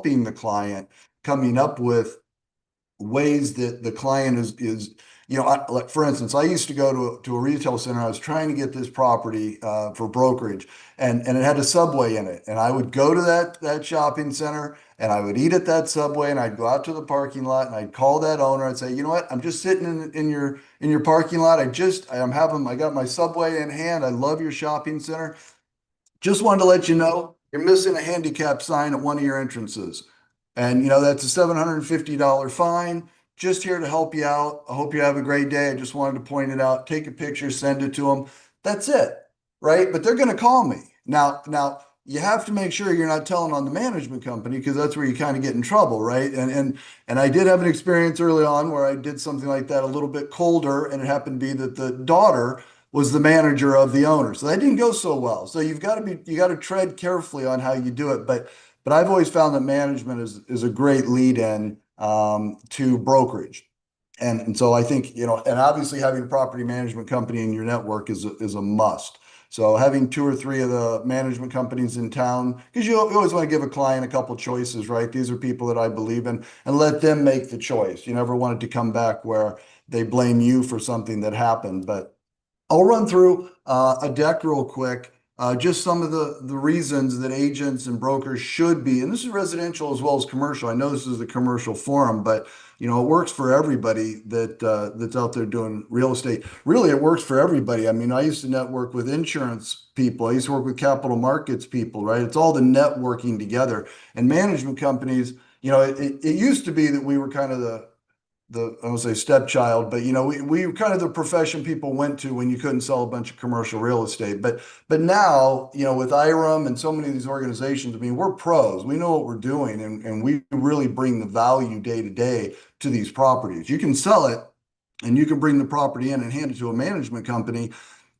helping the client coming up with ways that the client is like for instance, I used to go to a retail center. I was trying to get this property for brokerage, and it had a Subway in it. And I would go to that shopping center, and I would eat at that Subway, and I'd go out to the parking lot, and I'd call that owner. I'd say, you know what, I'm just sitting in your parking lot. I got my Subway in hand. I love your shopping center. Just wanted to let you know you're missing a handicap sign at one of your entrances. And that's a $750 fine. Just here to help you out. I hope you have a great day. I just wanted to point it out, take a picture, send it to them. That's it, right? But they're going to call me. Now you have to make sure you're not telling on the management company, because that's where you kind of get in trouble, right? And I did have an experience early on where I did something like that a little bit colder, and it happened to be that the daughter was the manager of the owner. So that didn't go so well. So you got to tread carefully on how you do it. But I've always found that management is a great lead in to brokerage. And so I think, and obviously having a property management company in your network is a must. So having two or three of the management companies in town, because you always want to give a client a couple choices, right? These are people that I believe in, and let them make the choice. You never want it to come back where they blame you for something that happened. But I'll run through a deck real quick. Just some of the reasons that agents and brokers should be, and this is residential as well as commercial. I know this is a commercial forum, but it works for everybody that's out there doing real estate. Really, it works for everybody. I mean, I used to network with insurance people. I used to work with capital markets people, right? It's all the networking together. And management companies, it used to be that we were kind of I don't say stepchild, but we were kind of the profession people went to when you couldn't sell a bunch of commercial real estate. But now, with IREM and so many of these organizations, I mean, we're pros. We know what we're doing, and we really bring the value day to day to these properties. You can sell it, and you can bring the property in and hand it to a management company.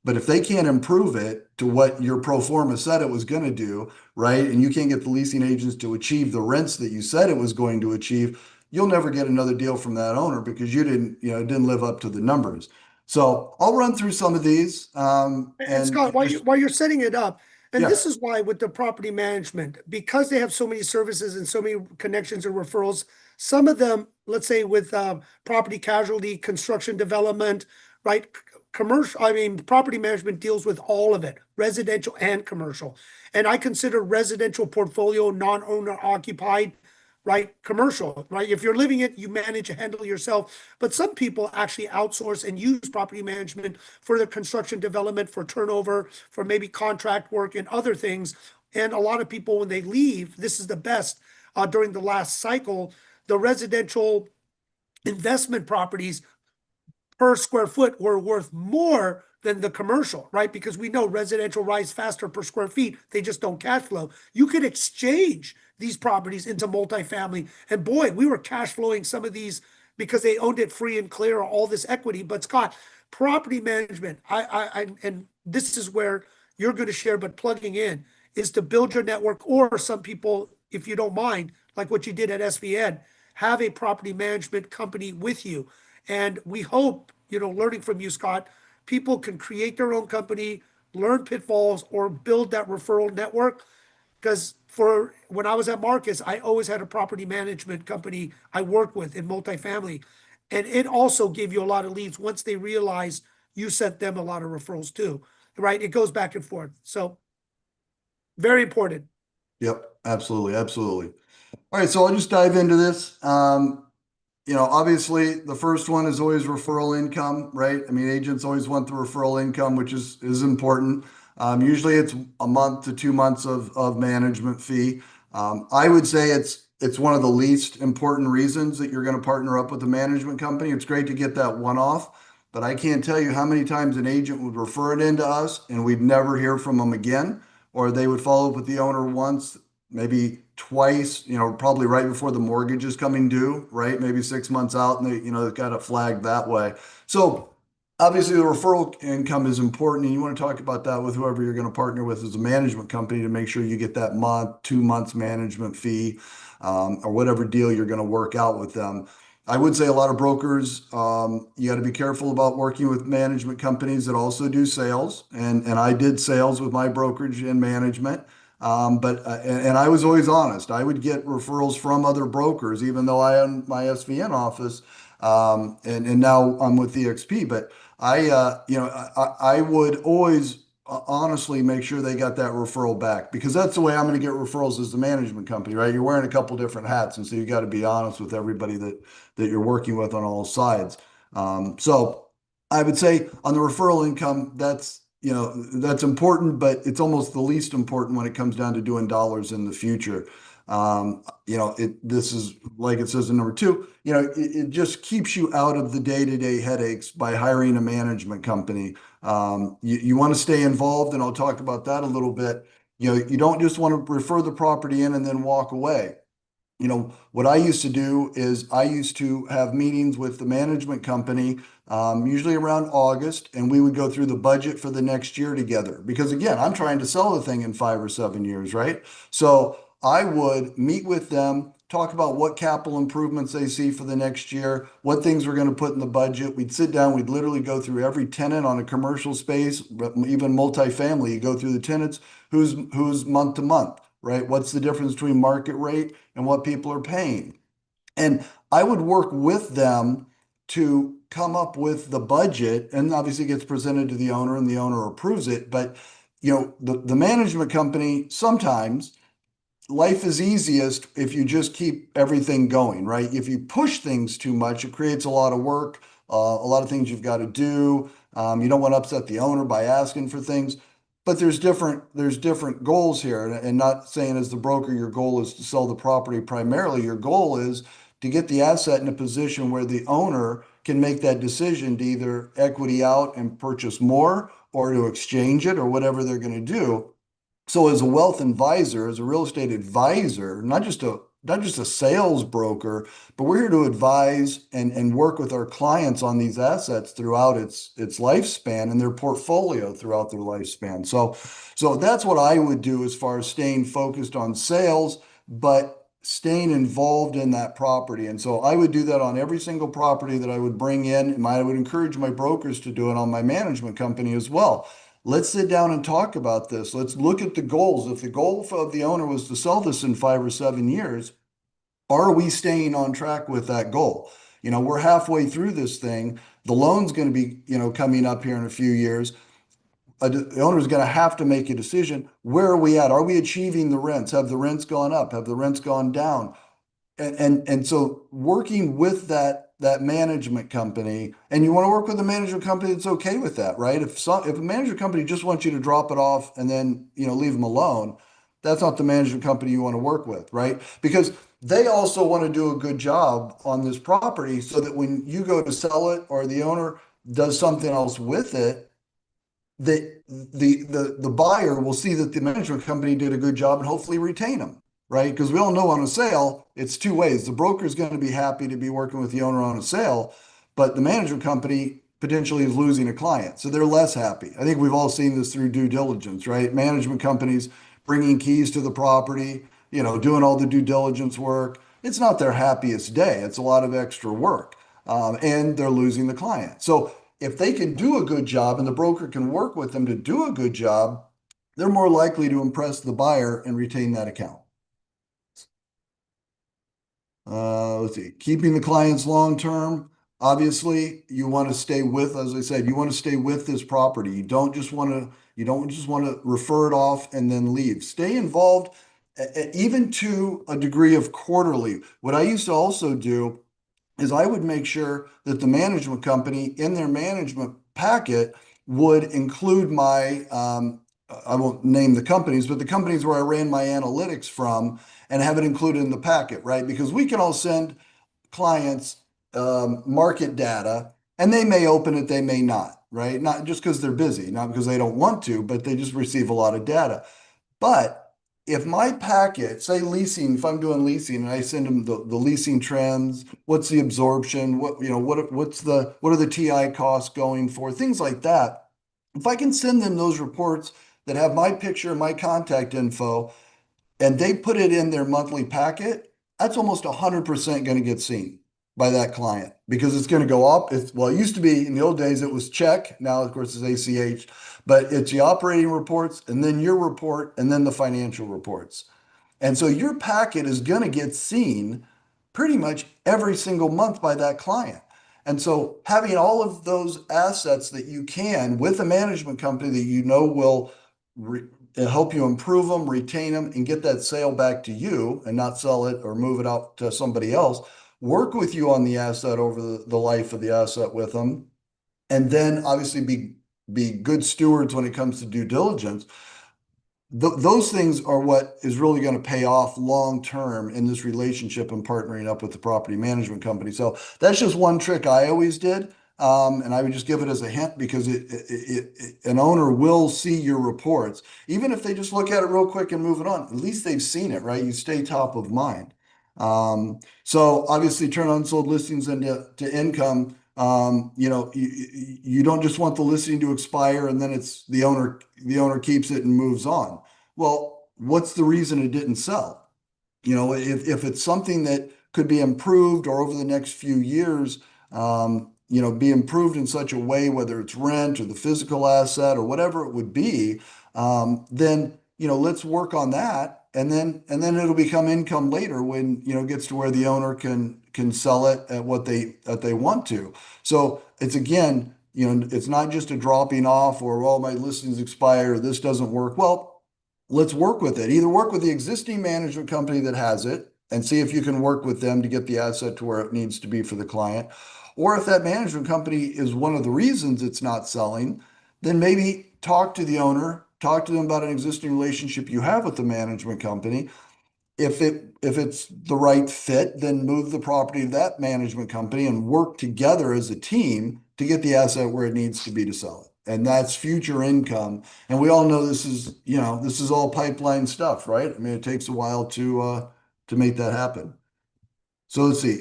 But if they can't improve it to what your pro forma said it was going to do, right, and you can't get the leasing agents to achieve the rents that you said it was going to achieve, you'll never get another deal from that owner because it didn't live up to the numbers. So I'll run through some of these. And And Scott, while you're setting it up, and yeah, this is why with the property management, because they have so many services and so many connections and referrals, some of them, let's say with property casualty, construction development, right? Commercial, I mean, property management deals with all of it, residential and commercial. And I consider residential portfolio non-owner occupied, right? Commercial, right? If you're living it, you manage and handle yourself. But some people actually outsource and use property management for their construction development, for turnover, for maybe contract work and other things. And a lot of people, when they leave, this is the best during the last cycle, the residential investment properties per square foot were worth more than the commercial, right? Because we know residential rise faster per square feet. They just don't cash flow. You could exchange these properties into multifamily. And boy, we were cash flowing some of these because they owned it free and clear, all this equity. But Scott, property management, and this is where you're going to share, but plugging in is to build your network, or some people, if you don't mind, like what you did at SVN, have a property management company with you. And we hope, learning from you, Scott, people can create their own company, learn pitfalls, or build that referral network. Because for when I was at Marcus, I always had a property management company I worked with in multifamily. And it also gave you a lot of leads once they realized you sent them a lot of referrals too, right? It goes back and forth. So very important. yep, absolutely, absolutely. All right, so I'll just dive into this. Obviously the first one is always referral income, right? I mean, agents always want the referral income, which is important. Usually it's a month to 2 months of management fee. I would say it's one of the least important reasons that you're going to partner up with a management company. It's great to get that one off, but I can't tell you how many times an agent would refer it into us and we'd never hear from them again, or they would follow up with the owner once, maybe twice, probably right before the mortgage is coming due, right? Maybe 6 months out, and they've got it flagged that way. So obviously the referral income is important, and you want to talk about that with whoever you're going to partner with as a management company to make sure you get that month, 2 months management fee, or whatever deal you're going to work out with them. I would say a lot of brokers, you got to be careful about working with management companies that also do sales. And I did sales with my brokerage and management. And I was always honest. I would get referrals from other brokers, even though I own my SVN office. And now I'm with EXP, but I would always honestly make sure they got that referral back because that's the way I'm going to get referrals as the management company, right? You're wearing a couple different hats, and so you got to be honest with everybody that you're working with on all sides. So I would say on the referral income, that's important, but it's almost the least important when it comes down to doing dollars in the future. This is like it says in number two, it just keeps you out of the day-to-day headaches by hiring a management company. You want to stay involved, and I'll talk about that a little bit. You don't just want to refer the property in and then walk away. What I used to do is I used to have meetings with the management company, usually around August, and we would go through the budget for the next year together. Because again, I'm trying to sell the thing in 5 or 7 years, right? So I would meet with them, talk about what capital improvements they see for the next year, what things we're going to put in the budget. We'd sit down, we'd literally go through every tenant on a commercial space, even multifamily. You go through the tenants, who's month to month, right? What's the difference between market rate and what people are paying? And I would work with them to come up with the budget, and obviously it gets presented to the owner and the owner approves it. But the management company, sometimes life is easiest if you just keep everything going, right? If you push things too much, it creates a lot of work, a lot of things you've got to do. You don't want to upset the owner by asking for things. But there's different goals here, and not saying as the broker your goal is to sell the property primarily. Your goal is to get the asset in a position where the owner can make that decision to either equity out and purchase more or to exchange it or whatever they're going to do. So as a wealth advisor, as a real estate advisor, not just a sales broker, but we're here to advise and work with our clients on these assets throughout its lifespan and their portfolio throughout their lifespan. So that's what I would do as far as staying focused on sales, but staying involved in that property. And so I would do that on every single property that I would bring in, and I would encourage my brokers to do it on my management company as well. Let's sit down and talk about this. Let's look at the goals. If the goal of the owner was to sell this in 5 or 7 years, are we staying on track with that goal? We're halfway through this thing. The loan's going to be, coming up here in a few years. The owner is going to have to make a decision. Where are we at? Are we achieving the rents? Have the rents gone up? Have the rents gone down? And so working with that management company, and you want to work with a management company that's okay with that, right? If a management company just wants you to drop it off and then leave them alone, that's not the management company you want to work with, right? Because they also want to do a good job on this property so that when you go to sell it or the owner does something else with it, the buyer will see that the management company did a good job and hopefully retain them, right? Because we all know on a sale, it's two ways. The broker is going to be happy to be working with the owner on a sale, but the management company potentially is losing a client. So they're less happy. I think we've all seen this through due diligence, right? Management companies bringing keys to the property, doing all the due diligence work. It's not their happiest day. It's a lot of extra work. And they're losing the client. So if they can do a good job and the broker can work with them to do a good job, they're more likely to impress the buyer and retain that account. Let's see, keeping the clients long term. Obviously, you want to stay with, as I said, you want to stay with this property. You don't just want to refer it off and then leave. Stay involved, even to a degree of quarterly. What I used to also do is I would make sure that the management company in their management packet would include I won't name the companies, but the companies where I ran my analytics from and have it included in the packet, right? Because we can all send clients market data and they may open it, they may not, right? Not just because they're busy, not because they don't want to, but they just receive a lot of data. But if my packet, say leasing, if I'm doing leasing and I send them the leasing trends, what's the absorption, what are the TI costs going for, things like that. If I can send them those reports that have my picture, my contact info, and they put it in their monthly packet, that's almost 100% going to get seen. by that client because it's going to go up. Well, it used to be in the old days, it was check. Now, of course, it's ACH, but it's the operating reports and then your report and then the financial reports. And so your packet is going to get seen pretty much every single month by that client. And so having all of those assets that you can with a management company that you know will help you improve them, retain them, and get that sale back to you and not sell it or move it out to somebody else, work with you on the asset over the life of the asset with them, and then obviously be good stewards when it comes to due diligence. Those things are what is really going to pay off long term in this relationship and partnering up with the property management company. So that's just one trick I always did. And I would just give it as a hint because an owner will see your reports, even if they just look at it real quick and move it on. At least they've seen it, right? You stay top of mind. So obviously, turn unsold listings into income. You don't just want the listing to expire and then it's the owner keeps it and moves on. Well, what's the reason it didn't sell? If it's something that could be improved or over the next few years, be improved in such a way, whether it's rent or the physical asset or whatever it would be, then, let's work on that. And then it'll become income later when, it gets to where the owner can sell it at what they want to. So it's again, it's not just a dropping off or, well, my listings expire, this doesn't work. Well, let's work with it. Either work with the existing management company that has it and see if you can work with them to get the asset to where it needs to be for the client. Or if that management company is one of the reasons it's not selling, then maybe talk to the owner, talk to them about an existing relationship you have with the management company. If it's the right fit, then move the property to that management company and work together as a team to get the asset where it needs to be to sell it. And that's future income. And we all know this is all pipeline stuff, right? I mean, it takes a while to make that happen. So let's see,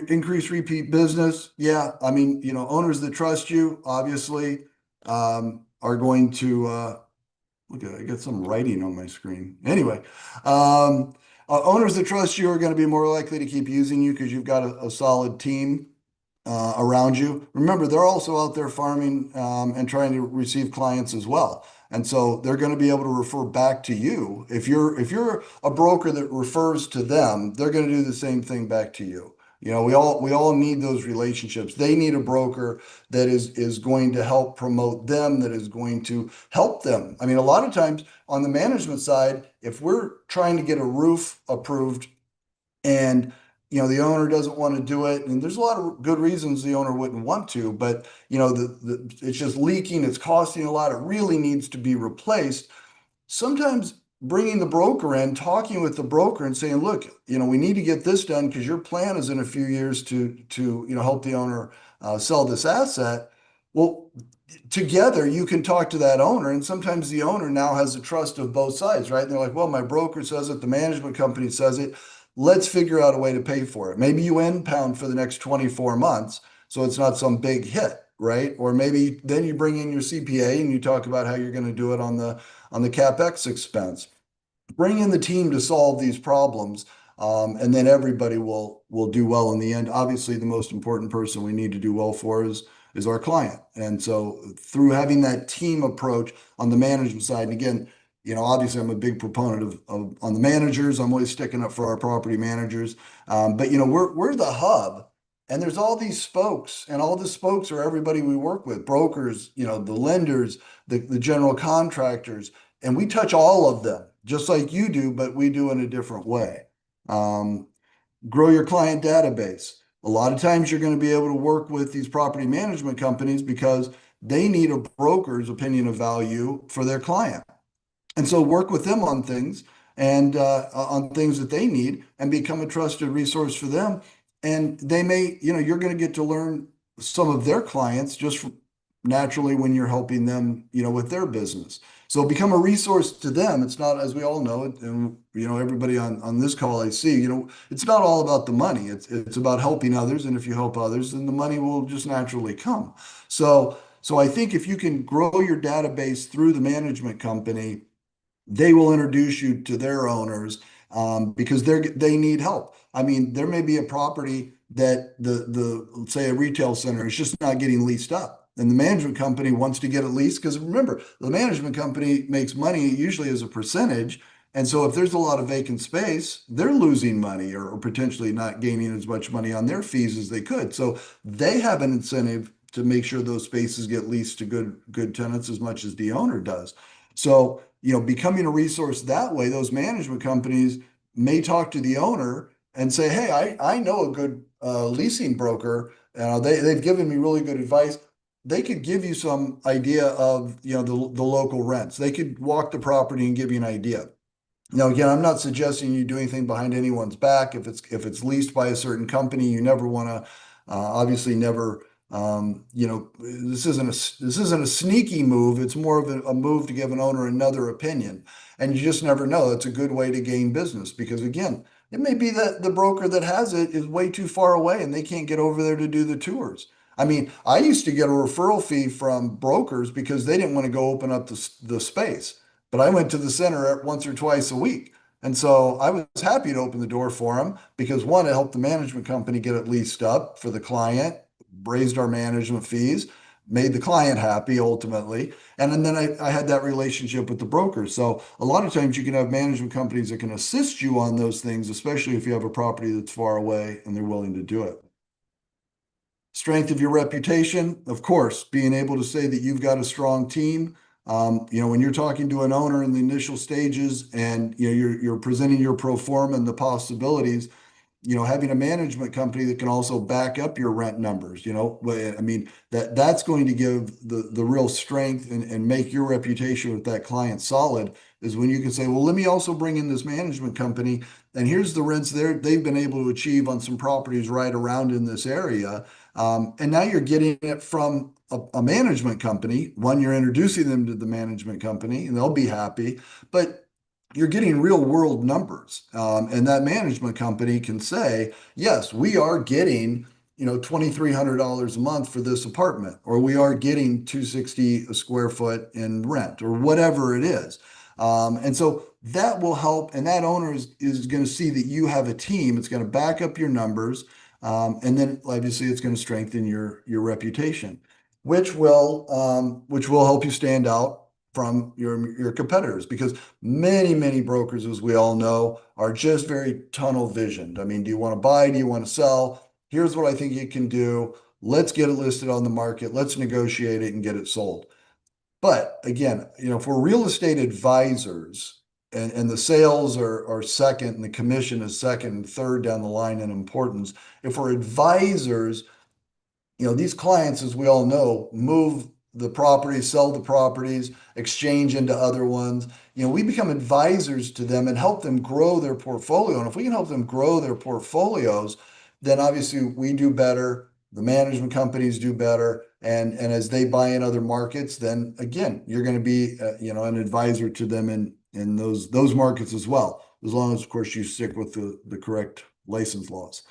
increase repeat business. Yeah, I mean, owners that trust you obviously are going to look at, I got some writing on my screen. Anyway, owners that trust you are going to be more likely to keep using you because you've got a solid team around you. Remember, they're also out there farming and trying to receive clients as well. And so they're going to be able to refer back to you. If you're a broker that refers to them, they're going to do the same thing back to you. We all need those relationships. They need a broker that is going to help promote them, that is going to help them. I mean, a lot of times on the management side, if we're trying to get a roof approved and the owner doesn't want to do it, and there's a lot of good reasons the owner wouldn't want to, but it's just leaking, it's costing a lot, it really needs to be replaced. Sometimes bringing the broker in, talking with the broker and saying, look, we need to get this done because your plan is in a few years to help the owner sell this asset. Well, together you can talk to that owner, and sometimes the owner now has the trust of both sides, right? And they're like, well, my broker says it, the management company says it. Let's figure out a way to pay for it. Maybe you impound for the next 24 months, so it's not some big hit, right? Or maybe then you bring in your CPA and you talk about how you're going to do it on the CapEx expense. Bring in the team to solve these problems, and then everybody will do well in the end. Obviously, the most important person we need to do well for is our client. And so through having that team approach on the management side, and again, obviously I'm a big proponent of on the managers. I'm always sticking up for our property managers. But we're the hub. And there's all these spokes, and all the spokes are everybody we work with, brokers, the lenders, the general contractors, and we touch all of them, just like you do, but we do in a different way. Um, Grow your client database. A lot of times you're going to be able to work with these property management companies because they need a broker's opinion of value for their client. And so work with them on things and on things that they need and become a trusted resource for them. And they may, you're going to get to learn some of their clients just naturally when you're helping them, with their business. So become a resource to them. It's not, as we all know, and everybody on this call I see, it's not all about the money. It's about helping others. And if you help others, then the money will just naturally come. So I think if you can grow your database through the management company, they will introduce you to their owners because they need help. I mean, there may be a property that let's say a retail center is just not getting leased up. And the management company wants to get it leased because remember, the management company makes money usually as a percentage. And so if there's a lot of vacant space, they're losing money or potentially not gaining as much money on their fees as they could. So they have an incentive to make sure those spaces get leased to good tenants as much as the owner does. So, becoming a resource that way, those management companies may talk to the owner and say, hey, I know a good leasing broker. They've given me really good advice. They could give you some idea of, the local rents. They could walk the property and give you an idea. Now, again, I'm not suggesting you do anything behind anyone's back. If it's leased by a certain company, you never want to, obviously never, this isn't a sneaky move. It's more of a move to give an owner another opinion. And you just never know. It's a good way to gain business because again, it may be that the broker that has it is way too far away and they can't get over there to do the tours. I mean, I used to get a referral fee from brokers because they didn't want to go open up the space. But I went to the center once or twice a week. And so I was happy to open the door for them because one, it helped the management company get it leased up for the client, raised our management fees, made the client happy ultimately. And then I had that relationship with the broker. So a lot of times you can have management companies that can assist you on those things, especially if you have a property that's far away and they're willing to do it. Strength of your reputation, of course, being able to say that you've got a strong team. When you're talking to an owner in the initial stages and you're presenting your pro forma and the possibilities, having a management company that can also back up your rent numbers, I mean, that's going to give the real strength and make your reputation with that client solid is when you can say, well, let me also bring in this management company and here's the rents they've been able to achieve on some properties right around in this area. And now you're getting it from a management company. One, you're introducing them to the management company and they'll be happy, but you're getting real world numbers. And that management company can say, yes, we are getting, $2,300 a month for this apartment, or we are getting 260 a square foot in rent, or whatever it is. And so that will help. And that owner is going to see that you have a team. It's going to back up your numbers. And then obviously it's going to strengthen your reputation, which will help you stand out from your competitors because many brokers, as we all know, are just very tunnel visioned. I mean, do you want to buy? Do you want to sell? Here's what I think you can do. Let's get it listed on the market. Let's negotiate it and get it sold. But again, if we're real estate advisors and the sales are second and the commission is second and third down the line in importance, if we're advisors, these clients, as we all know, move the properties, sell the properties, exchange into other ones. We become advisors to them and help them grow their portfolio. And if we can help them grow their portfolios, then obviously we do better, the management companies do better, and as they buy in other markets, then again, you're going to be an advisor to them in those markets as well, as long as of course you stick with the correct license laws.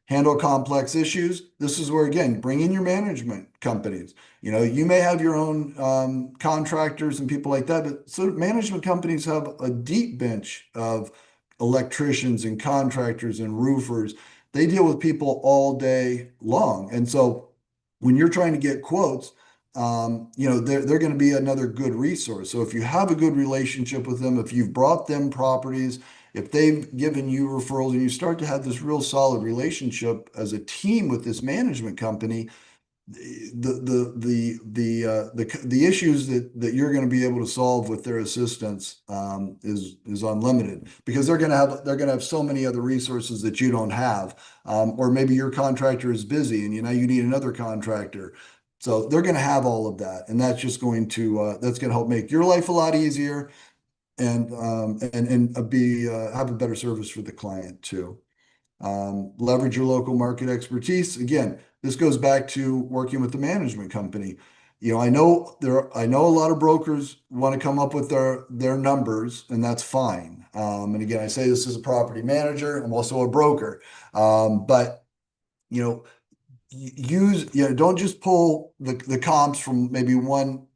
Handle complex issues. This is where, again, bring in your management companies. You may have your own contractors and people like that, but so management companies have a deep bench of electricians and contractors and roofers. They deal with people all day long. And so when you're trying to get quotes, they're going to be another good resource. So if you have a good relationship with them, if you've brought them properties, if they've given you referrals and you start to have this real solid relationship as a team with this management company, the issues that you're going to be able to solve with their assistance is unlimited because they're going to have so many other resources that you don't have, or maybe your contractor is busy and you need another contractor. So they're going to have all of that, and that's just going to help make your life a lot easier and be have a better service for the client too. Leverage your local market expertise. Again, this goes back to working with the management company. I know a lot of brokers want to come up with their numbers, and that's fine. And again, I say this as a property manager. I'm also a broker. But don't just pull the comps from maybe one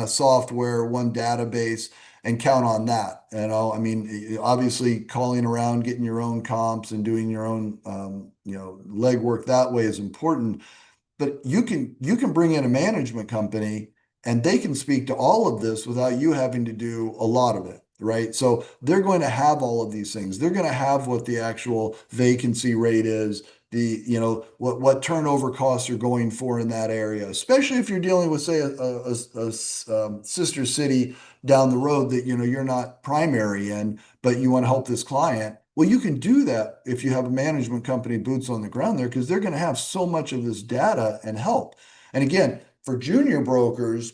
software, one database and count on that. I mean, obviously calling around, getting your own comps and doing your own, legwork that way is important. But you can bring in a management company and they can speak to all of this without you having to do a lot of it, right? So they're going to have all of these things. They're going to have what the actual vacancy rate is, what turnover costs are going for in that area, especially if you're dealing with, say, a sister city down the road that you're not primary in, but you want to help this client. Well, you can do that if you have a management company boots on the ground there because they're going to have so much of this data and help. And again, for junior brokers,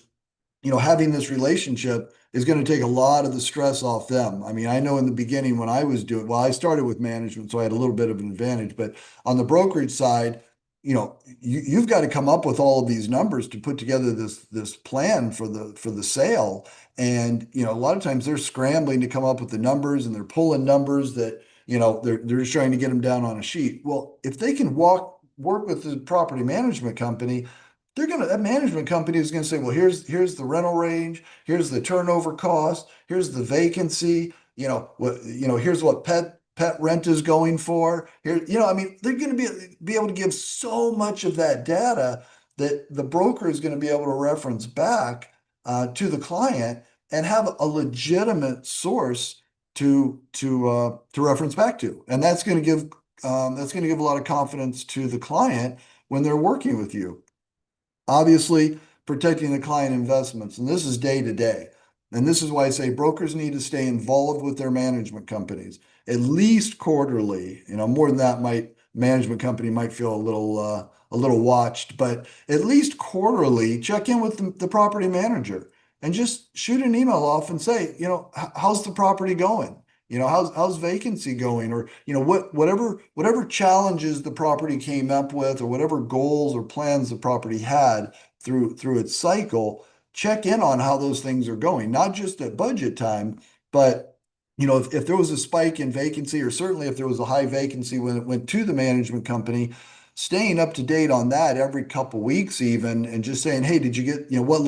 having this relationship is going to take a lot of the stress off them. I mean, I know in the beginning when I was doing, well, I started with management, so I had a little bit of an advantage, but on the brokerage side, you've got to come up with all of these numbers to put together this plan for the sale. And, a lot of times they're scrambling to come up with the numbers and they're pulling numbers that, they're just trying to get them down on a sheet. Well, if they can work with the property management company, that management company is gonna say, well, here's the rental range, here's the turnover cost, here's the vacancy, here's what pet rent is going for. Here, I mean, they're gonna be able to give so much of that data that the broker is gonna be able to reference back to the client and have a legitimate source to reference back to. And that's gonna give a lot of confidence to the client when they're working with you. Obviously, protecting the client investments, and this is day to day. And this is why I say brokers need to stay involved with their management companies, at least quarterly. More than that, management company might feel a little watched, but at least quarterly, check in with the property manager and just shoot an email off and say, how's the property going? How's vacancy going? Or, whatever challenges the property came up with, or whatever goals or plans the property had through its cycle, check in on how those things are going, not just at budget time, but if there was a spike in vacancy, or certainly if there was a high vacancy when it went to the management company, staying up to date on that every couple weeks even, and just saying, hey, did you get, what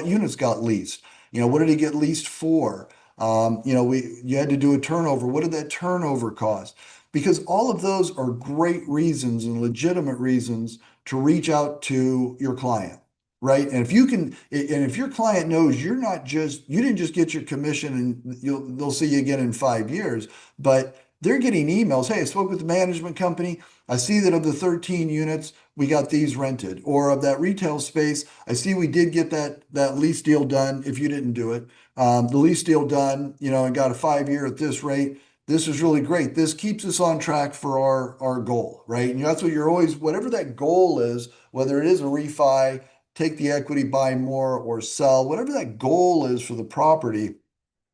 units got leased? What did it get leased for? You had to do a turnover. What did that turnover cost? Because all of those are great reasons and legitimate reasons to reach out to your client, right? And if your client knows you didn't just get your commission and they'll see you again in 5 years, but they're getting emails. Hey, I spoke with the management company. I see that of the 13 units, we got these rented. Or of that retail space, I see we did get that lease deal done if you didn't do it. The lease deal done, and got a 5 year at this rate. This is really great. This keeps us on track for our goal, right? And that's what you're always, whatever that goal is, whether it is a refi, take the equity, buy more, or sell, whatever that goal is for the property,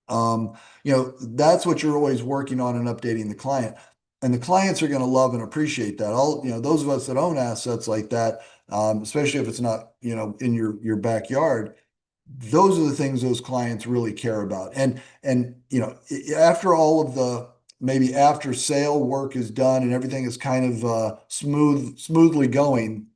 that's what you're always working on and updating the client. And the clients are going to love and appreciate that. Those of us that own assets like that, especially if it's not, in your backyard, those are the things those clients really care about. And after all of the maybe after sale work is done and everything is kind of smoothly going,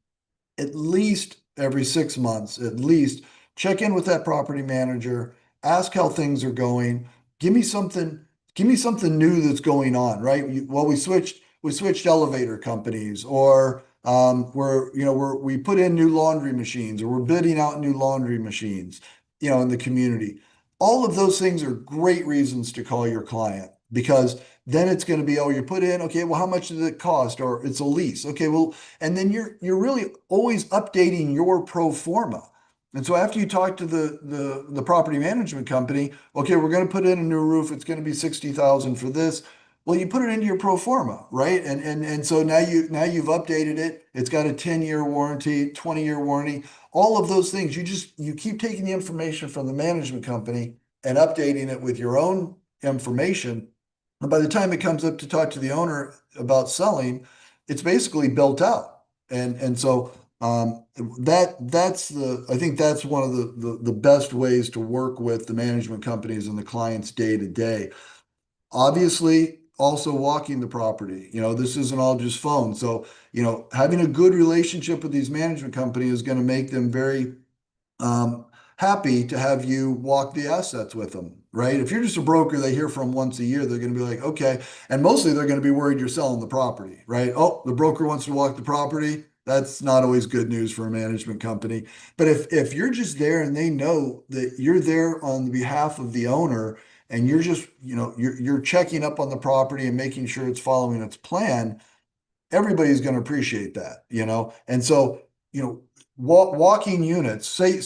at least every 6 months, at least check in with that property manager, ask how things are going. Give me something, give me something new that's going on, right? Well, we switched elevator companies, or we put in new laundry machines, or we're bidding out new laundry machines, in the community. All of those things are great reasons to call your client, because then it's going to be, oh, you put in, okay, well, how much does it cost? Or it's a lease. Okay, well, and then you're really always updating your pro forma. And so after you talk to the property management company, okay, we're going to put in a new roof. It's going to be 60,000 for this. Well, you put it into your pro forma, right? And so now you've updated it. It's got a 10-year warranty, 20-year warranty, all of those things. You keep taking the information from the management company and updating it with your own information. And by the time it comes up to talk to the owner about selling, it's basically built out. And so I think that's one of the best ways to work with the management companies and the clients day to day. Obviously, also walking the property. This isn't all just phone. So, having a good relationship with these management companies is going to make them very, happy to have you walk the assets with them, right? If you're just a broker they hear from once a year, they're going to be like, okay. And mostly they're going to be worried you're selling the property, right? Oh, the broker wants to walk the property. That's not always good news for a management company. But if you're just there and they know that you're there on behalf of the owner and you're just, you're checking up on the property and making sure it's following its plan, everybody's going to appreciate that, And so, walking units, say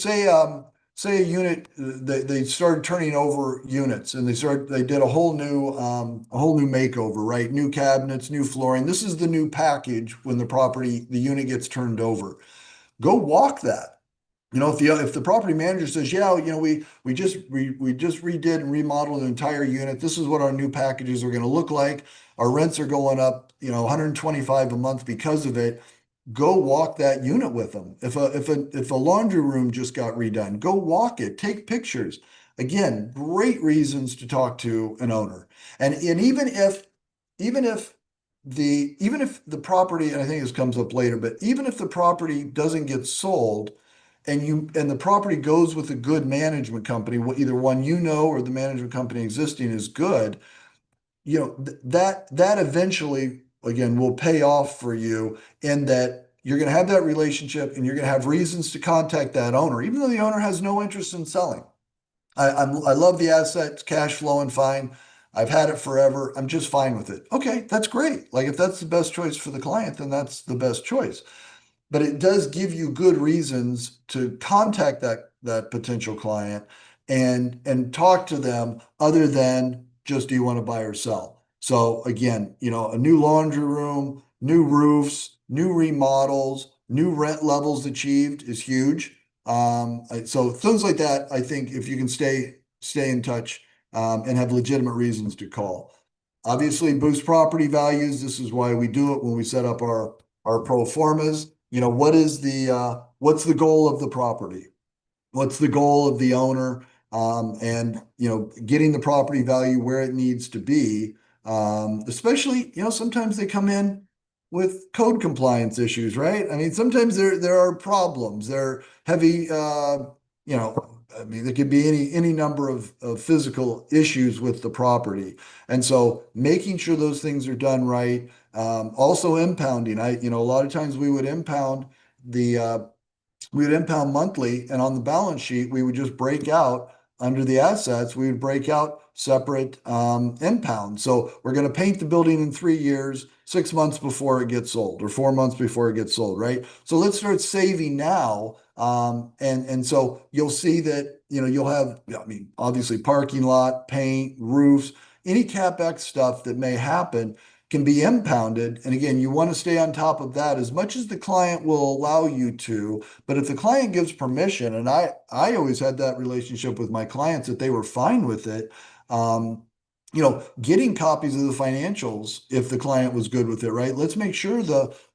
a unit, they started turning over units and they did a whole new makeover, right? New cabinets, new flooring. This is the new package when the unit gets turned over. Go walk that. If the property manager says, yeah, we just redid and remodeled the entire unit. This is what our new packages are going to look like. Our rents are going up, 125 a month because of it. Go walk that unit with them. If a laundry room just got redone, go walk it. Take pictures. Again, great reasons to talk to an owner. And even if the property, and I think this comes up later, but even if the property doesn't get sold and the property goes with a good management company, either one or the management company existing is good, that eventually again will pay off for you in that you're going to have that relationship and you're going to have reasons to contact that owner, even though the owner has no interest in selling. I love the asset, it's cash flowing fine. I've had it forever. I'm just fine with it. Okay, that's great. Like if that's the best choice for the client, then that's the best choice. But it does give you good reasons to contact that potential client and talk to them other than just do you want to buy or sell. So again, a new laundry room, new roofs, new remodels, new rent levels achieved is huge. So things like that, I think if you can stay in touch and have legitimate reasons to call. Obviously, boost property values. This is why we do it when we set up our pro formas. What's the goal of the property? What's the goal of the owner? And getting the property value where it needs to be. Especially, sometimes they come in with code compliance issues, right? I mean, sometimes there are problems. They're heavy, I mean, there could be any number of physical issues with the property. And so making sure those things are done right. Also impounding. A lot of times the we would impound monthly, and on the balance sheet, we would just break out under the assets, we would break out separate impound. So we're going to paint the building in 3 years, 6 months before it gets sold, or 4 months before it gets sold, right? So let's start saving now. And so you'll see that, you'll have, I mean, obviously parking lot, paint, roofs, any CapEx stuff that may happen can be impounded. And again, you want to stay on top of that as much as the client will allow you to. But if the client gives permission, and I always had that relationship with my clients that they were fine with it, getting copies of the financials if the client was good with it, right? Let's make sure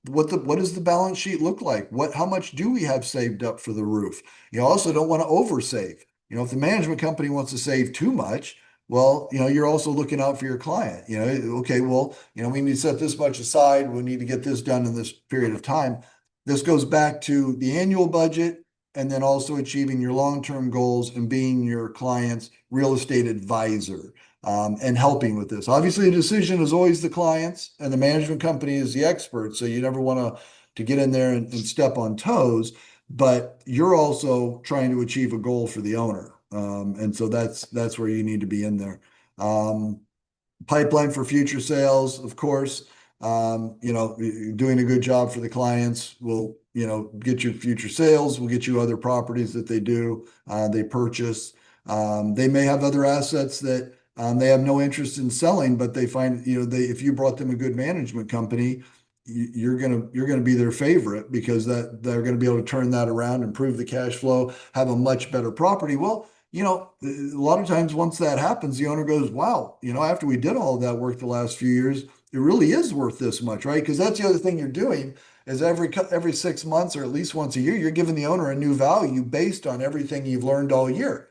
what does the balance sheet look like? How much do we have saved up for the roof? You also don't want to oversave. If the management company wants to save too much, well, you're also looking out for your client. Okay, well, we need to set this much aside. We need to get this done in this period of time. This goes back to the annual budget and then also achieving your long-term goals and being your client's real estate advisor and helping with this. Obviously, the decision is always the client's and the management company is the expert. So you never want to get in there and step on toes, but you're also trying to achieve a goal for the owner. And so that's where you need to be in there. Pipeline for future sales, of course. Doing a good job for the clients will, get you future sales, will get you other properties that they purchase. They may have other assets that they have no interest in selling, but they find, if you brought them a good management company, you're gonna be their favorite because they're gonna be able to turn that around, improve the cash flow, have a much better property. Well, a lot of times once that happens, the owner goes, wow, after we did all of that work the last few years, it really is worth this much, right? Because that's the other thing you're doing is every 6 months or at least once a year, you're giving the owner a new value based on everything you've learned all year.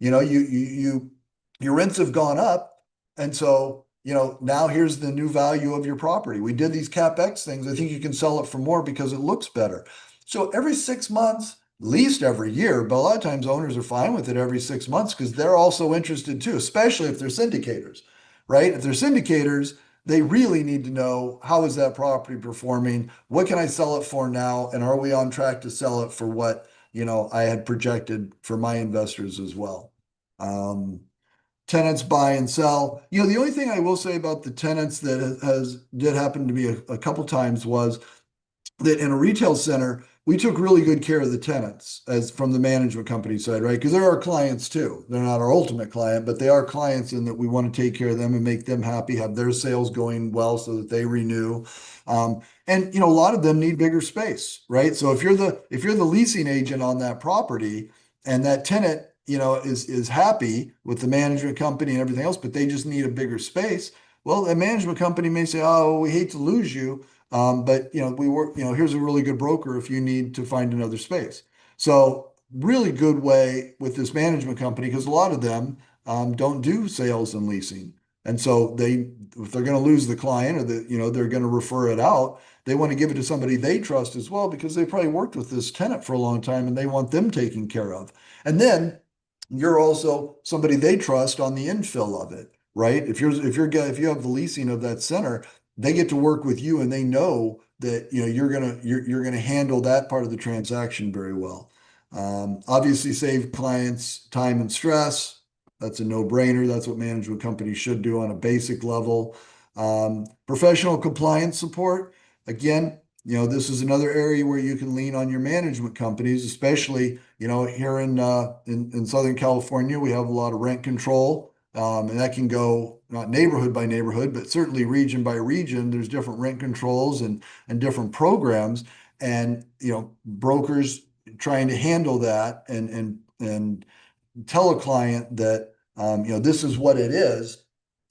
Your rents have gone up, and so now here's the new value of your property. We did these CapEx things. I think you can sell it for more because it looks better. So every 6 months, least every year, but a lot of times owners are fine with it every 6 months because they're also interested too, especially if they're syndicators, right? If they're syndicators, they really need to know how is that property performing? What can I sell it for now? And are we on track to sell it for what, I had projected for my investors as well? Um, Tenants buy and sell. The only thing I will say about the tenants that did happen to me a couple times was that in a retail center, we took really good care of the tenants as from the management company side, right? Because they're our clients too. They're not our ultimate client, but they are clients in that we want to take care of them and make them happy, have their sales going well so that they renew. And a lot of them need bigger space, right? So if you're the leasing agent on that property and that tenant, is happy with the management company and everything else, but they just need a bigger space. Well, the management company may say, "Oh, we hate to lose you, but we work, here's a really good broker if you need to find another space." So really good way with this management company because a lot of them don't do sales and leasing. And so if they're going to lose the client or they're going to refer it out, they want to give it to somebody they trust as well because they probably worked with this tenant for a long time and they want them taken care of. And then you're also somebody they trust on the infill of it, right? If you have the leasing of that center, they get to work with you and they know that you're gonna handle that part of the transaction very well. Obviously save clients time and stress. That's a no-brainer. That's what management companies should do on a basic level. Professional compliance support. Again, this is another area where you can lean on your management companies, especially, here in Southern California, we have a lot of rent control. And that can go not neighborhood by neighborhood, but certainly region by region. There's different rent controls and different programs, and brokers trying to handle that and tell a client that this is what it is.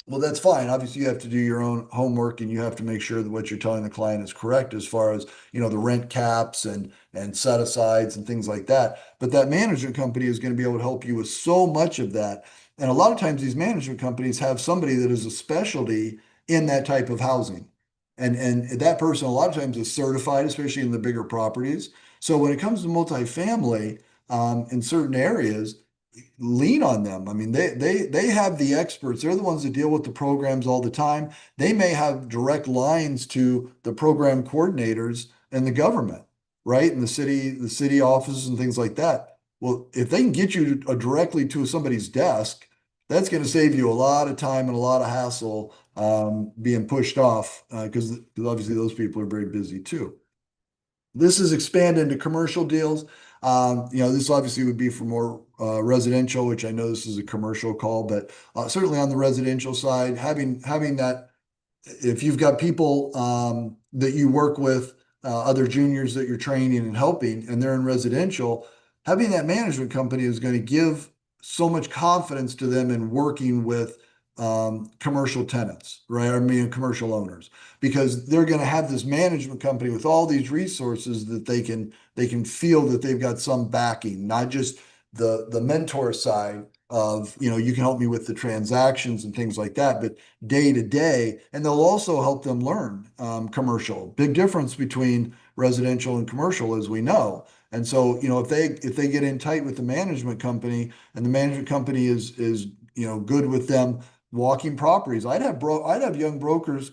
Well, that's fine. Obviously, you have to do your own homework and you have to make sure that what you're telling the client is correct as far as, the rent caps and set asides and things like that. But that management company is going to be able to help you with so much of that. And a lot of times these management companies have somebody that is a specialty in that type of housing. And that person a lot of times is certified, especially in the bigger properties. So when it comes to multifamily, in certain areas, lean on them. I mean, they have the experts. They're the ones that deal with the programs all the time. They may have direct lines to the program coordinators and the government, right? And the city offices and things like that. Well, if they can get you directly to somebody's desk, that's going to save you a lot of time and a lot of hassle being pushed off because obviously those people are very busy too. This is expand into commercial deals. This obviously would be for more residential, which I know this is a commercial call, but certainly on the residential side, having that if you've got people that you work with, other juniors that you're training and helping, and they're in residential, having that management company is going to give so much confidence to them in working with commercial tenants, right? I mean, commercial owners, because they're going to have this management company with all these resources that they can feel that they've got some backing, not just the mentor side of, you can help me with the transactions and things like that, but day to day, and they'll also help them learn commercial. Big difference between residential and commercial, as we know. And so, if they get in tight with the management company, and the management company is good with them walking properties. I'd have young brokers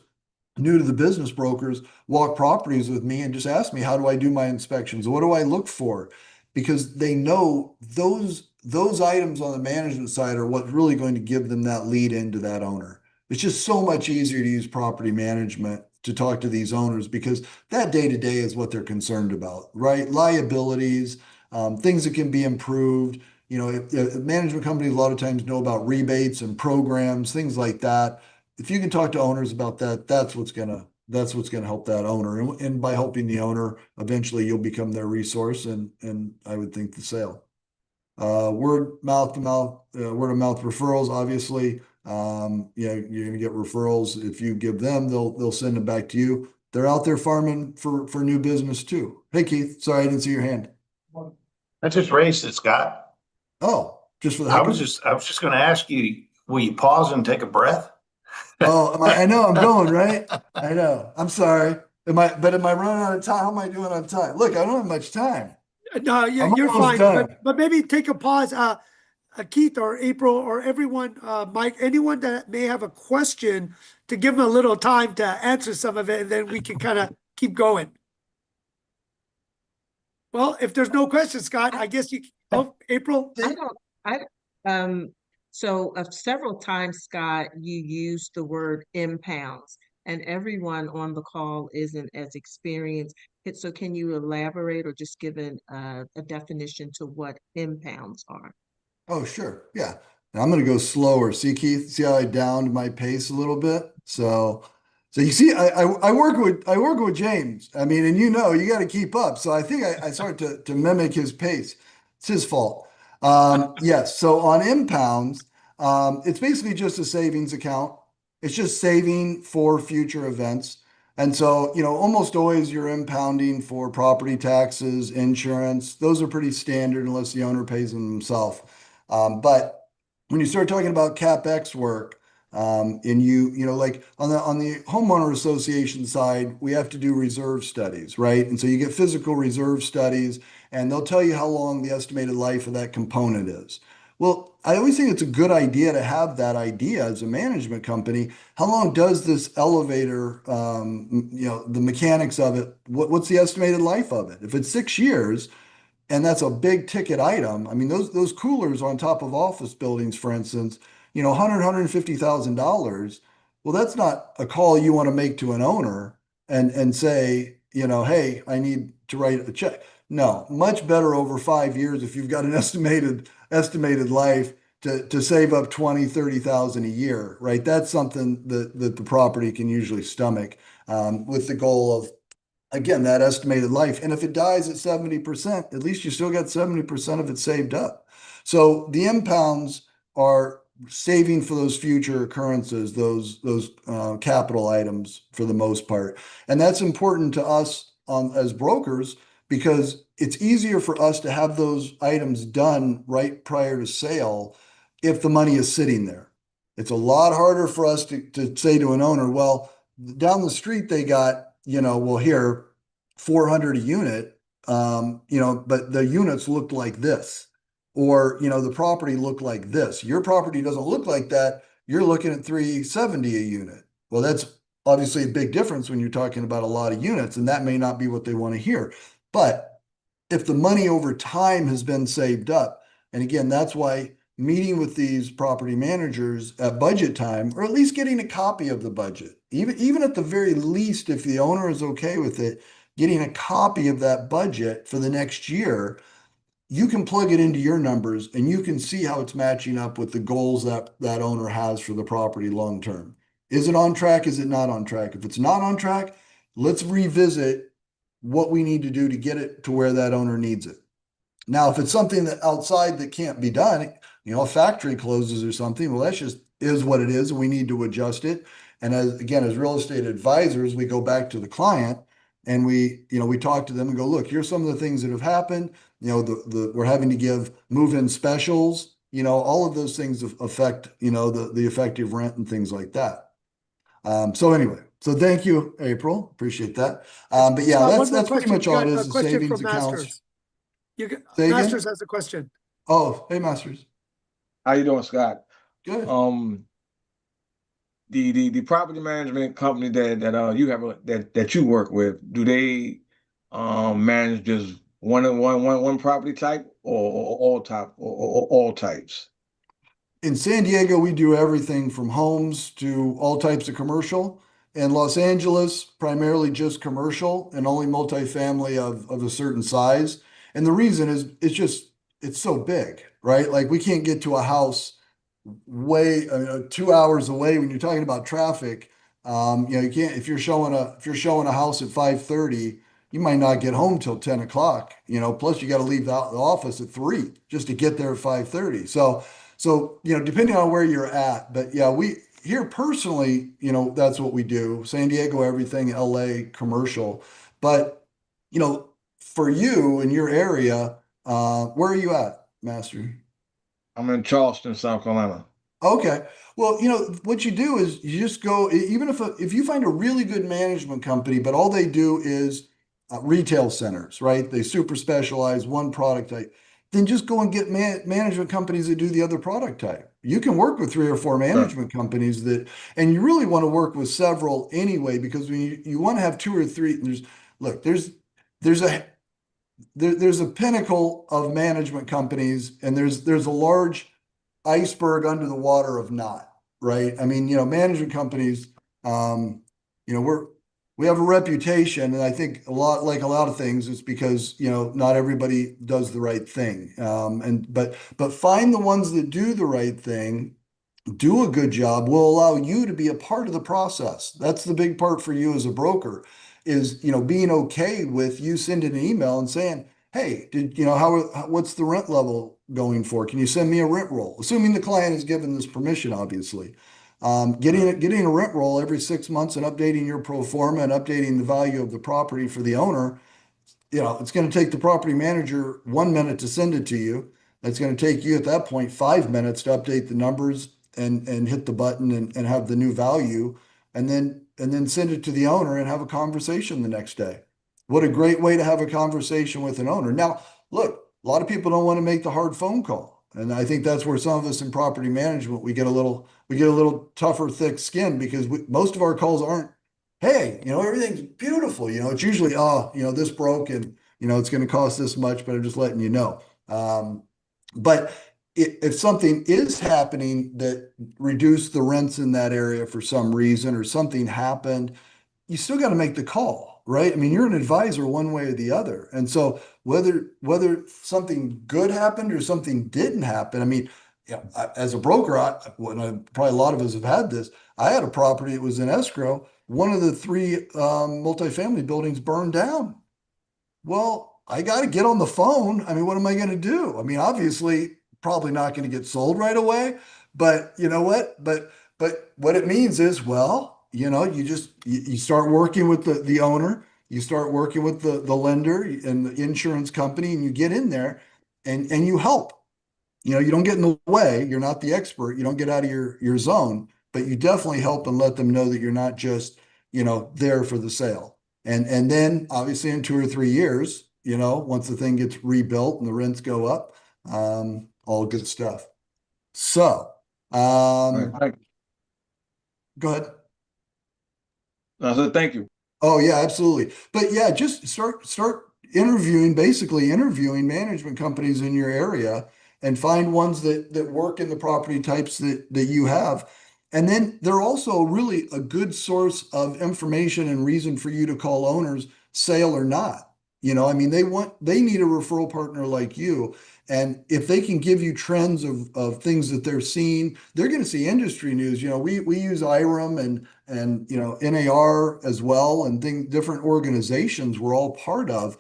new to the business brokers walk properties with me and just ask me, how do I do my inspections? What do I look for? Because they know those items on the management side are what's really going to give them that lead into that owner. It's just so much easier to use property management to talk to these owners because that day to day is what they're concerned about, right? Liabilities, things that can be improved. Management companies a lot of times know about rebates and programs, things like that. If you can talk to owners about that, that's what's gonna help that owner. And by helping the owner, eventually you'll become their resource and I would think the sale. Word of mouth referrals, obviously. You're gonna get referrals. If you give them, they'll send them back to you. They're out there farming for new business too. Hey Keith, sorry I didn't see your hand. I just raised it, Scott. Oh, just for the I heck of was it. just I was just going to ask you, will you pause and take a breath? Oh, I know I'm going, right? I know. I'm sorry. Am I running out of time? How am I doing on time? Look, I don't have much time. No, I'm you're almost fine, done. but maybe take a pause. Keith or April or everyone, Mike, anyone that may have a question to give them a little time to answer some of it, and then we can kind of keep going. Well, if there's no questions, Scott, I guess you, oh, April? I don't, I, um, so several times, Scott, you used the word impounds, and everyone on the call isn't as experienced. So can you elaborate or just give a definition to what impounds are? Oh, sure. Yeah. And I'm going to go slower. See, Keith, see how I downed my pace a little bit? So you see, I work with James. I mean, and you got to keep up. So I think I started to mimic his pace. It's his fault. Yes. So on impounds, it's basically just a savings account. It's just saving for future events. And so, almost always you're impounding for property taxes, insurance. Those are pretty standard unless the owner pays them himself. But when you start talking about CapEx work, and like on the homeowner association side, we have to do reserve studies, right? And so you get physical reserve studies, and they'll tell you how long the estimated life of that component is. Well, I always think it's a good idea to have that idea as a management company. How long does this elevator, the mechanics of it, what's the estimated life of it? If it's 6 years, and that's a big ticket item. I mean, those coolers on top of office buildings, for instance, 150,000. Well, that's not a call you want to make to an owner and say, hey, I need to write a check. No, much better over 5 years if you've got an estimated life to save up 20, 30,000 a year, right? That's something that the property can usually stomach, with the goal of, again, that estimated life. And if it dies at 70%, at least you still got 70% of it saved up. So the impounds are saving for those future occurrences, those capital items for the most part. And that's important to us as brokers, because it's easier for us to have those items done right prior to sale if the money is sitting there. It's a lot harder for us to say to an owner, well, down the street they got, well, here, 400 a unit, but the units looked like this, or, the property looked like this. Your property doesn't look like that. You're looking at 370 a unit. Well, that's obviously a big difference when you're talking about a lot of units, and that may not be what they want to hear. But if the money over time has been saved up, and again, that's why meeting with these property managers at budget time, or at least getting a copy of the budget, even at the very least, if the owner is okay with it, getting a copy of that budget for the next year, you can plug it into your numbers and you can see how it's matching up with the goals that owner has for the property long term. Is it on track? Is it not on track? If it's not on track, let's revisit what we need to do to get it to where that owner needs it. Now, if it's something that outside that can't be done, a factory closes or something, well, that's just is what it is, and we need to adjust it. And as real estate advisors, we go back to the client and we talk to them and go, look, here's some of the things that have happened. We're having to give move-in specials, all of those things affect, the effective rent and things like that. So anyway, so thank you, April. Appreciate that. But yeah, One more that's pretty question. much all it Got is, a the question savings from accounts. Masters. Say again? Masters has a question. Oh, hey, Masters. How you doing, Scott? Good. The property management company that you have that you work with, do they manage just one property type, or all types? In San Diego, we do everything from homes to all types of commercial. In Los Angeles, primarily just commercial and only multifamily of a certain size. And the reason is it's so big, right? Like we can't get to a house 2 hours away when you're talking about traffic. You can't, if you're showing a house at 5:30, you might not get home till 10 o'clock, plus you got to leave the office at 3 just to get there at 5:30. So, depending on where you're at, but yeah, we here personally, that's what we do. San Diego, everything, LA, commercial. But, for you in your area, where are you at, Master? I'm in Charleston, South Carolina. Okay. Well, what you do is you just go, even if you find a really good management company, but all they do is retail centers, right? They super specialize one product type. Then just go and get management companies that do the other product type. You can work with 3 or 4 management companies that, and you really want to work with several anyway, because when you want to have 2 or 3, look, there's a there's a pinnacle of management companies, and there's a large iceberg under the water of not, right? I mean, management companies, we have a reputation, and I think like a lot of things, it's because, not everybody does the right thing. But find the ones that do the right thing, do a good job, will allow you to be a part of the process. That's the big part for you as a broker, is, being okay with you sending an email and saying, hey, what's the rent level going for? Can you send me a rent roll? Assuming the client is given this permission, obviously. Getting a rent roll every 6 months and updating your pro forma and updating the value of the property for the owner. It's going to take the property manager 1 minute to send it to you. It's going to take you at that point 5 minutes to update the numbers and hit the button and have the new value, and then send it to the owner and have a conversation the next day. What a great way to have a conversation with an owner. Now, look, a lot of people don't want to make the hard phone call. And I think that's where some of us in property management, we get a little tougher, thick skin, because most of our calls aren't, hey, everything's beautiful. It's usually, this broke, and, it's going to cost this much, but I'm just letting you know. But if something is happening that reduced the rents in that area for some reason, or something happened, you still got to make the call, right? I mean, you're an advisor one way or the other. And so whether something good happened or something didn't happen, I mean, as a broker, probably a lot of us have had this. I had a property that was in escrow. One of the 3 multifamily buildings burned down. Well, I got to get on the phone. I mean, what am I going to do? I mean, obviously, probably not going to get sold right away, but you know what? But what it means is, well, you start working with the owner, you start working with the lender and the insurance company, and you get in there and you help. You don't get in the way. You're not the expert. You don't get out of your zone, but you definitely help and let them know that you're not just, there for the sale. And then obviously in 2 or 3 years, once the thing gets rebuilt and the rents go up, all good stuff. So, Right. go ahead. I said, thank you. Oh yeah, absolutely. But yeah, just start basically interviewing management companies in your area, and find ones that work in the property types that you have. And then they're also really a good source of information and reason for you to call owners, sale or not. I mean, they need a referral partner like you. And if they can give you trends of things that they're seeing, they're going to see industry news. We use IREM and NAR as well, and different organizations we're all part of.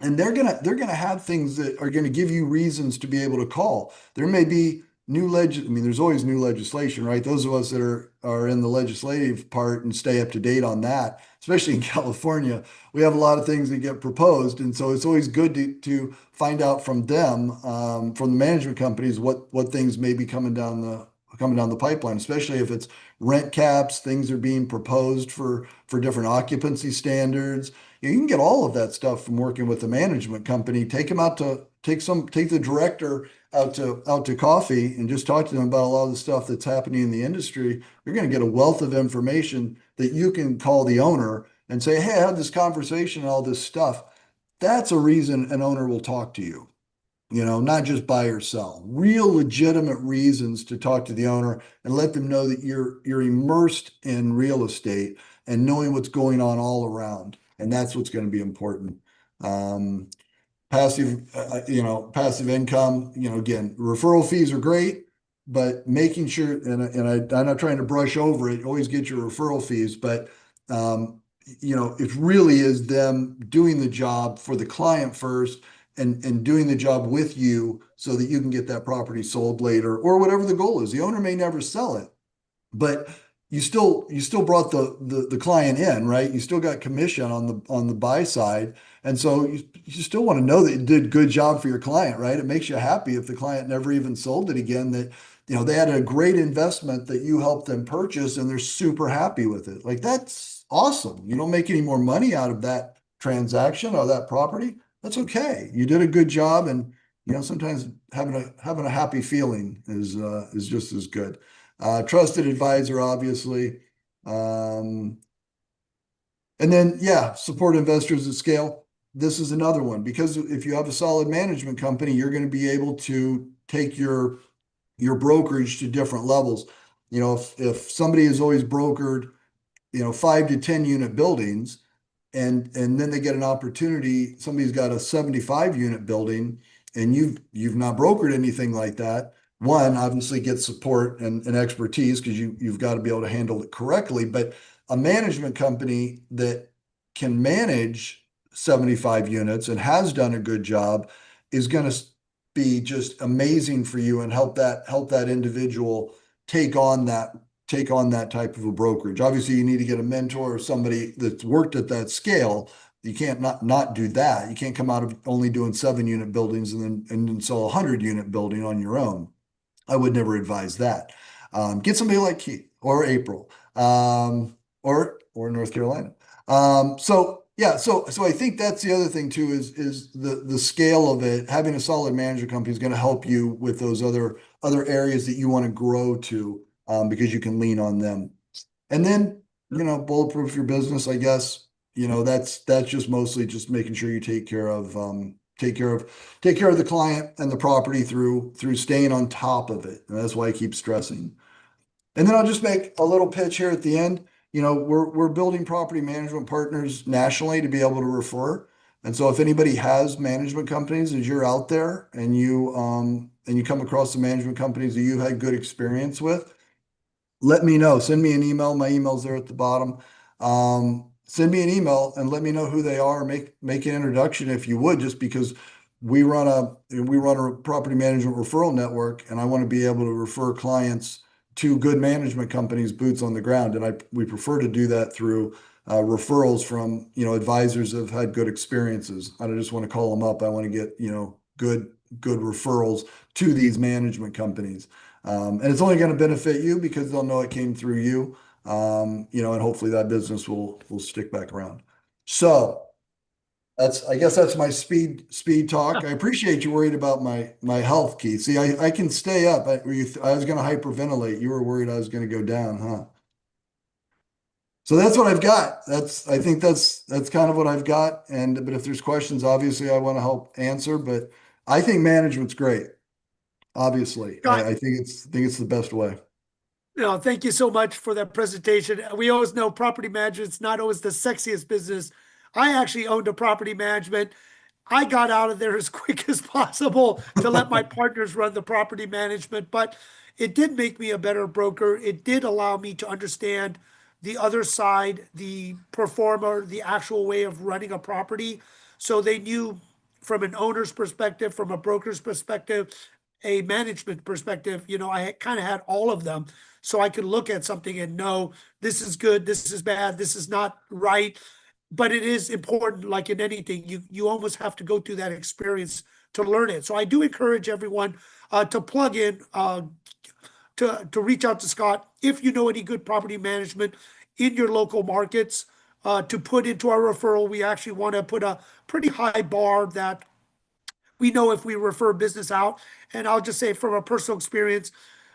And they're gonna have things that are gonna give you reasons to be able to call. There may be I mean, there's always new legislation, right? Those of us that are in the legislative part and stay up to date on that, especially in California, we have a lot of things that get proposed, and so it's always good to find out from them, from the management companies, what things may be coming down the pipeline, especially if it's rent caps, things are being proposed for different occupancy standards. You can get all of that stuff from working with the management company. Take the director out to coffee and just talk to them about a lot of the stuff that's happening in the industry. You're going to get a wealth of information that you can call the owner and say, hey, I had this conversation and all this stuff. That's a reason an owner will talk to you. Not just buy or sell. Real legitimate reasons to talk to the owner and let them know that you're immersed in real estate and knowing what's going on all around. And that's what's going to be important. Passive income, again, referral fees are great, but making sure, I'm not trying to brush over it, always get your referral fees, but it really is them doing the job for the client first, and doing the job with you so that you can get that property sold later, or whatever the goal is. The owner may never sell it, but you still brought the client in, right? You still got commission on the buy side. And so you still want to know that you did a good job for your client, right? It makes you happy if the client never even sold it again, that they had a great investment that you helped them purchase, and they're super happy with it. Like, that's awesome. You don't make any more money out of that transaction or that property, that's okay. You did a good job, and sometimes having a happy feeling is just as good. Trusted advisor, obviously. And then, yeah, support investors at scale. This is another one, because if you have a solid management company, you're going to be able to take your brokerage to different levels. If somebody has always brokered, 5 to 10 unit buildings, and then they get an opportunity, somebody's got a 75 unit building, and you've not brokered anything like that. One, obviously get support and expertise, because you've got to be able to handle it correctly. But a management company that can manage 75 units and has done a good job is going to be just amazing for you, and help that individual take on that type of a brokerage. Obviously, you need to get a mentor or somebody that's worked at that scale. You can't not do that. You can't come out of only doing 7 unit buildings and then sell a 100 unit building on your own. I would never advise that. Get somebody like Keith or April, or North Carolina. So yeah, so I think that's the other thing too, is the scale of it. Having a solid management company is going to help you with those other areas that you want to grow to, because you can lean on them. And then, bulletproof your business, I guess. That's just mostly just making sure you take care of the client and the property through staying on top of it. And that's why I keep stressing. And then I'll just make a little pitch here at the end. We're building property management partners nationally to be able to refer. And so if anybody has management companies, as you're out there and you come across the management companies that you've had good experience with, let me know. Send me an email. My email's there at the bottom. Send me an email and let me know who they are. Make an introduction if you would, just because we run a property management referral network, and I want to be able to refer clients to good management companies, boots on the ground. And we prefer to do that through referrals from, advisors that have had good experiences. I don't just want to call them up. I want to get, good referrals to these management companies. And it's only going to benefit you, because they'll know it came through you. And hopefully that business will stick back around. So I guess that's my speed talk. I appreciate you worried about my health, Keith. See, I can stay up. I was going to hyperventilate. You were worried I was going to go down, huh? So that's what I've got. I think that's kind of what I've got. But if there's questions, obviously I want to help answer. But I think management's great. Obviously, I think it's the best way. Thank you so much for that presentation. We always know property management's not always the sexiest business. I actually owned a property management. I got out of there as quick as possible to let my partners run the property management, but it did make me a better broker. It did allow me to understand the other side, the performer, the actual way of running a property. So they knew from an owner's perspective, from a broker's perspective, a management perspective, I kind of had all of them. So I could look at something and know this is good, this is bad, this is not right. But it is important, like in anything, you almost have to go through that experience to learn it. So I do encourage everyone to plug in, to reach out to Scott if you know any good property management in your local markets, to put into our referral. We actually want to put a pretty high bar that we know if we refer business out. And I'll just say from a personal experience,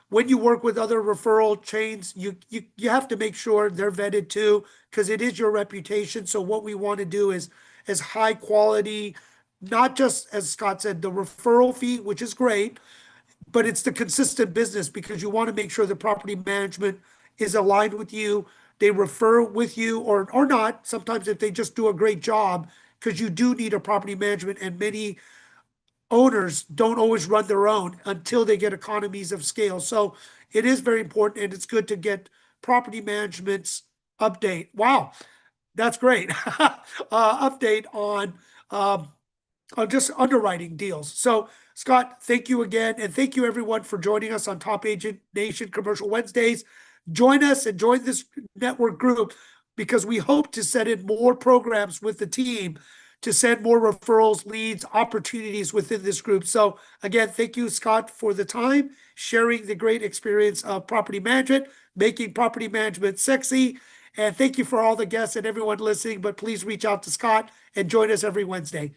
when you work with other referral chains, you have to make sure they're vetted too, because it is your reputation. So what we want to do is high quality, not just, as Scott said, the referral fee, which is great, but it's the consistent business, because you want to make sure the property management is aligned with you. They refer with you or not. Sometimes if they just do a great job, because you do need a property management, and many owners don't always run their own until they get economies of scale. So it is very important, and it's good to get property management's update. Wow, that's great. Update on just underwriting deals. So Scott, thank you again. And thank you everyone for joining us on Top Agent Nation Commercial Wednesdays. Join us and join this network group, because we hope to set in more programs with the team to send more referrals, leads, opportunities within this group. So again, thank you, Scott, for the time, sharing the great experience of property management, making property management sexy. And thank you for all the guests and everyone listening, but please reach out to Scott and join us every Wednesday.